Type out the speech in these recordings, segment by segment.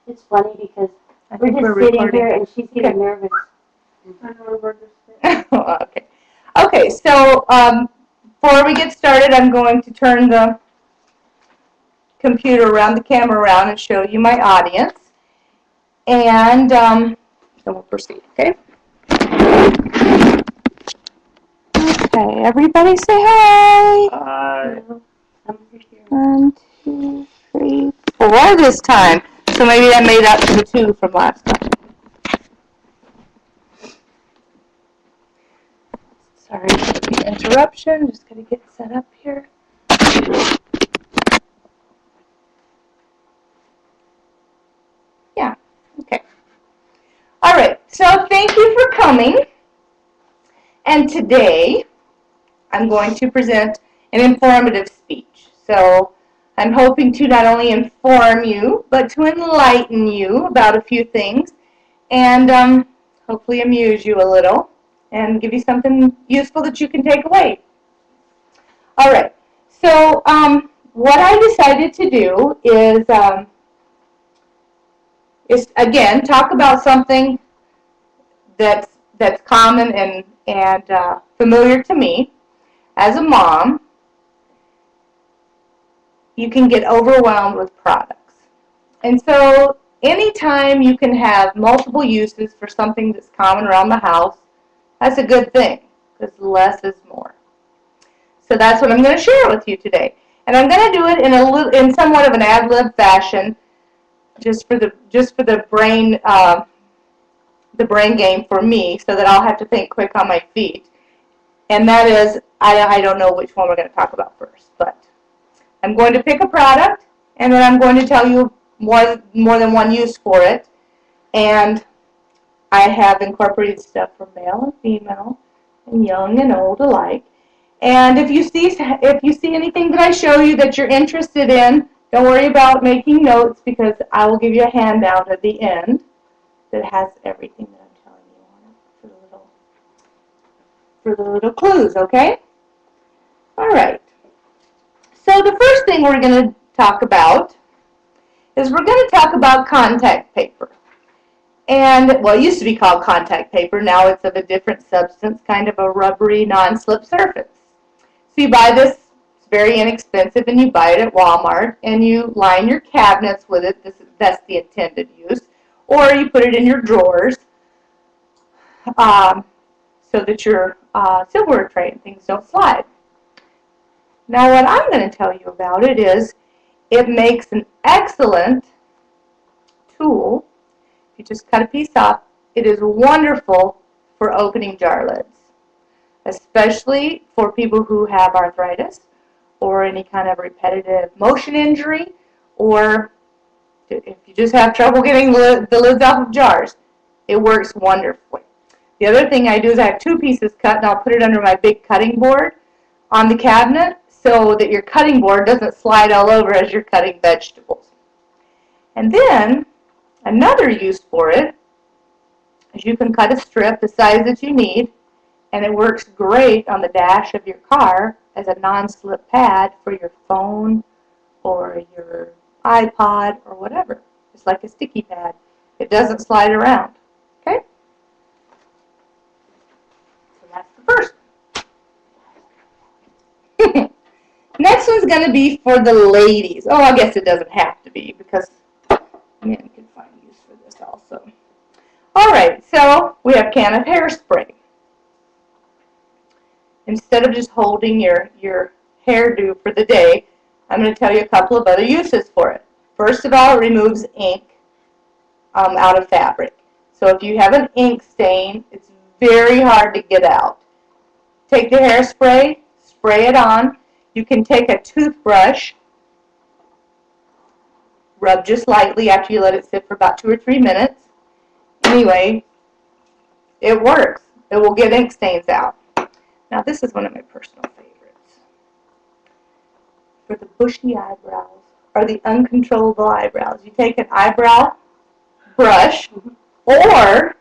It's funny because I we're think just we're sitting recording. here and she's getting nervous. I know we're just sitting. Okay. Okay, so before we get started, I'm going to turn the computer around, the camera around, and show you my audience. And then we'll proceed, okay? Okay, everybody say hi. Hi. 1, 2, 3, 4 this time. So maybe that made up for the 2 from last time. Sorry for the interruption. Just going to get set up here. Yeah, okay. All right, so thank you for coming. And today, I'm going to present an informative speech. So I'm hoping to not only inform you, but to enlighten you about a few things and hopefully amuse you a little and give you something useful that you can take away. All right, so what I decided to do is again, talk about something that's common and familiar to me. As a mom, you can get overwhelmed with products. And so anytime you can have multiple uses for something that's common around the house, that's a good thing, because less is more. So that's what I'm going to share with you today. And I'm going to do it in somewhat of an ad-lib fashion, just for the brain game for me, so that I'll have to think quick on my feet. And that is, I don't know which one we're going to talk about first, but I'm going to pick a product, and then I'm going to tell you more than one use for it. And I have incorporated stuff for male and female, and young and old alike. And if you see anything that I show you that you're interested in, don't worry about making notes, because I will give you a handout at the end that has everything that I'm telling you on it for the little clues, okay? All right. So the first thing we're going to talk about is we're going to talk about contact paper. And, well, it used to be called contact paper. Now it's of a different substance, kind of a rubbery, non-slip surface. So you buy this, it's very inexpensive, and you buy it at Walmart, and you line your cabinets with it. That's the intended use. Or you put it in your drawers so that your silverware tray and things don't slide. Now what I'm going to tell you about it is it makes an excellent tool. You just cut a piece off. It is wonderful for opening jar lids, especially for people who have arthritis or any kind of repetitive motion injury, or if you just have trouble getting the lids off of jars. It works wonderfully. The other thing I do is I have 2 pieces cut, and I'll put it under my big cutting board on the cabinet so that your cutting board doesn't slide all over as you're cutting vegetables. And then another use for it is you can cut a strip the size that you need, and it works great on the dash of your car as a non-slip pad for your phone or your iPod or whatever. It's like a sticky pad. It doesn't slide around. Okay? So that's the first one. Next one's going to be for the ladies. Oh, I guess it doesn't have to be, because men can find use for this also. All right, so we have a can of hairspray. Instead of just holding your hairdo for the day, I'm going to tell you a couple of other uses for it. First of all, it removes ink out of fabric. So if you have an ink stain, it's very hard to get out. Take the hairspray, spray it on. You can take a toothbrush, rub just lightly after you let it sit for about 2 or 3 minutes. Anyway, it works. It will get ink stains out. Now this is one of my personal favorites. For the bushy eyebrows, or the uncontrollable eyebrows. You take an eyebrow brush or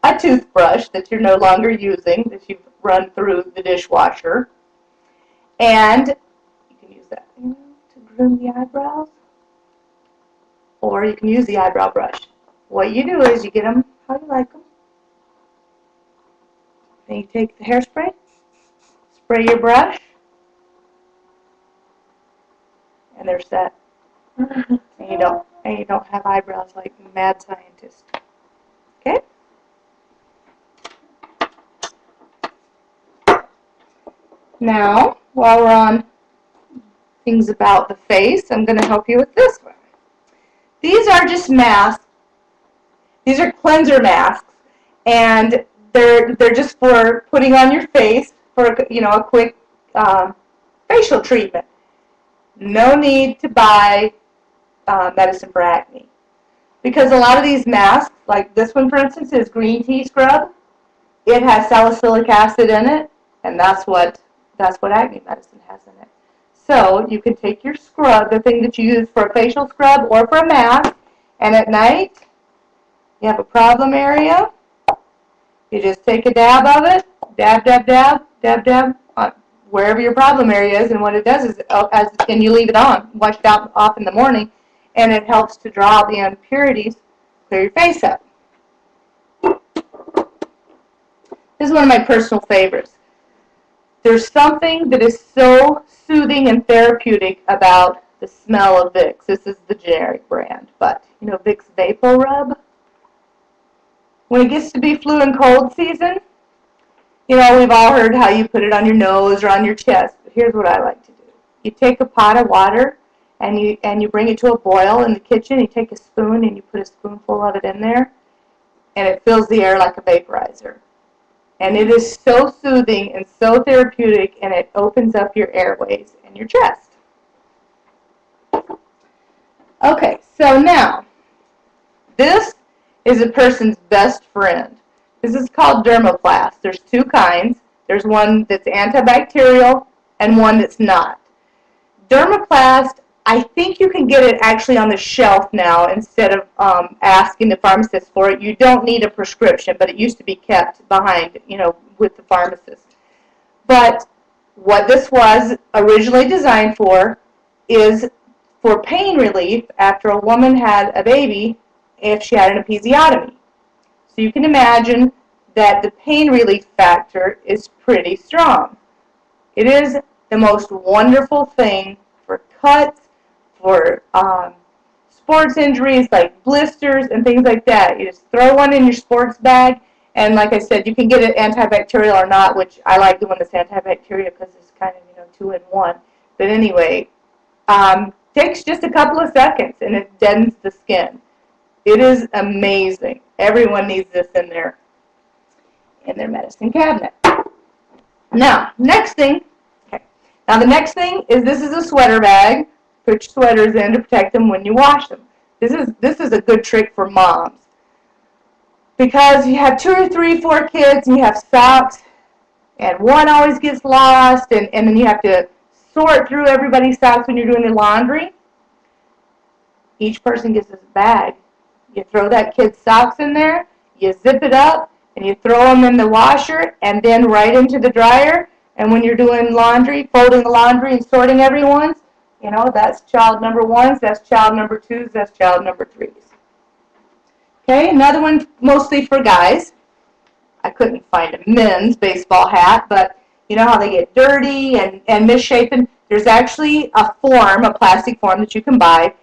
a toothbrush that you're no longer using, that you've run through the dishwasher, and you can use that to groom the eyebrows. or you can use the eyebrow brush. What you do is you get them how you like them. Then you take the hairspray, spray your brush, and they're set. And you don't have eyebrows like a mad scientist. Okay? Now, while we're on things about the face, I'm going to help you with this one. These are just masks. These are cleanser masks, and they're just for putting on your face for a quick facial treatment. No need to buy medicine for acne, because a lot of these masks, like this one for instance, is green tea scrub. It has salicylic acid in it, and that's what acne medicine has in it. So you can take your scrub, the thing that you use for a facial scrub or for a mask, and at night you have a problem area, you just take a dab of it, dab, dab, dab, dab, dab, on wherever your problem area is, and what it does is, and you leave it on, wash it off in the morning, and it helps to draw out the impurities, clear your face up. This is one of my personal favorites. There's something that is so soothing and therapeutic about the smell of Vicks. This is the generic brand, but Vicks Vapor Rub. When it gets to be flu and cold season, we've all heard how you put it on your nose or on your chest. But here's what I like to do. You take a pot of water and you bring it to a boil in the kitchen. You take a spoon and you put a spoonful of it in there, and it fills the air like a vaporizer. And it is so soothing and so therapeutic, and it opens up your airways and your chest. Okay, so now, this is a person's best friend. This is called Dermoplast. There's two kinds. There's one that's antibacterial and one that's not. Dermoplast, I think you can get it actually on the shelf now instead of asking the pharmacist for it. You don't need a prescription, but it used to be kept behind, with the pharmacist. But what this was originally designed for is for pain relief after a woman had a baby if she had an episiotomy. So you can imagine that the pain relief factor is pretty strong. It is the most wonderful thing for cuts, for sports injuries like blisters and things like that. You just throw one in your sports bag, and like I said, you can get it antibacterial or not, which I like the one that's antibacterial because it's kind of 2-in-1. But anyway, takes just a couple of seconds and it deadens the skin. It is amazing. Everyone needs this in their medicine cabinet. Now, next thing. Okay. Now the next thing is this is a sweater bag. Put your sweaters in to protect them when you wash them. This is a good trick for moms, because you have 2 or 3, 4 kids and you have socks, and one always gets lost, and then you have to sort through everybody's socks when you're doing the laundry. Each person gets this bag. You throw that kid's socks in there, you zip it up, and you throw them in the washer and then right into the dryer. And when you're doing laundry, folding the laundry and sorting everyone's, that's child number 1's, that's child number 2's, that's child number 3's. Okay, another one mostly for guys. I couldn't find a men's baseball hat, but you know how they get dirty and misshapen? There's actually a form, a plastic form that you can buy,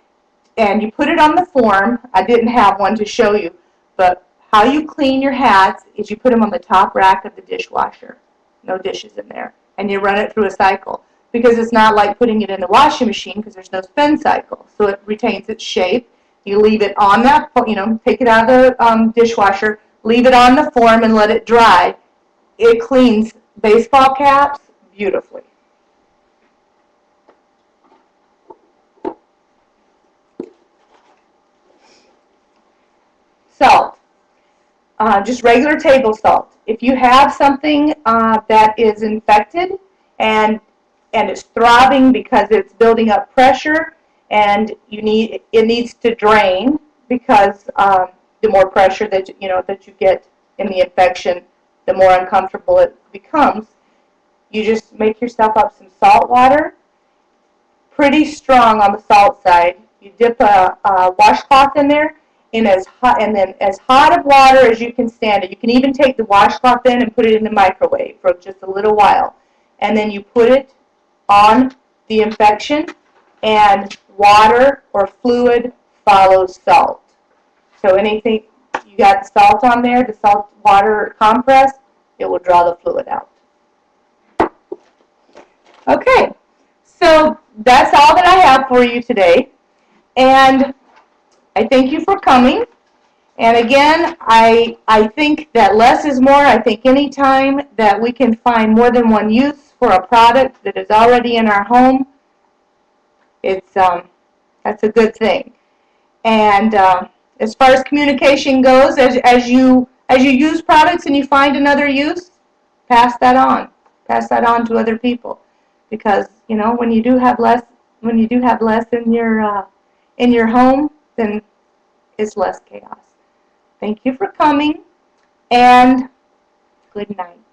and you put it on the form. I didn't have one to show you, but how you clean your hats is you put them on the top rack of the dishwasher. No dishes in there. And you run it through a cycle, because it's not like putting it in the washing machine because there's no spin cycle. So it retains its shape. You leave it on that, take it out of the dishwasher, leave it on the form and let it dry. It cleans baseball caps beautifully. Salt. Just regular table salt. If you have something that is infected and it's throbbing because it's building up pressure, and it needs to drain, because the more pressure that you get in the infection, the more uncomfortable it becomes. You just make yourself up some salt water, pretty strong on the salt side. You dip a washcloth in there in as hot of water as you can stand it. You can even take the washcloth in and put it in the microwave for just a little while. And then you put it on the infection, and water or fluid follows salt. So anything, you got salt on there, the salt water compress, it will draw the fluid out. Okay, so that's all that I have for you today. And I thank you for coming. And again, I think that less is more. I think any time that we can find more than one use for a product that is already in our home, that's a good thing. And as far as communication goes, as you use products and you find another use, pass that on. Pass that on to other people, because you know when you do have less in your home, then it's less chaos. Thank you for coming, and good night.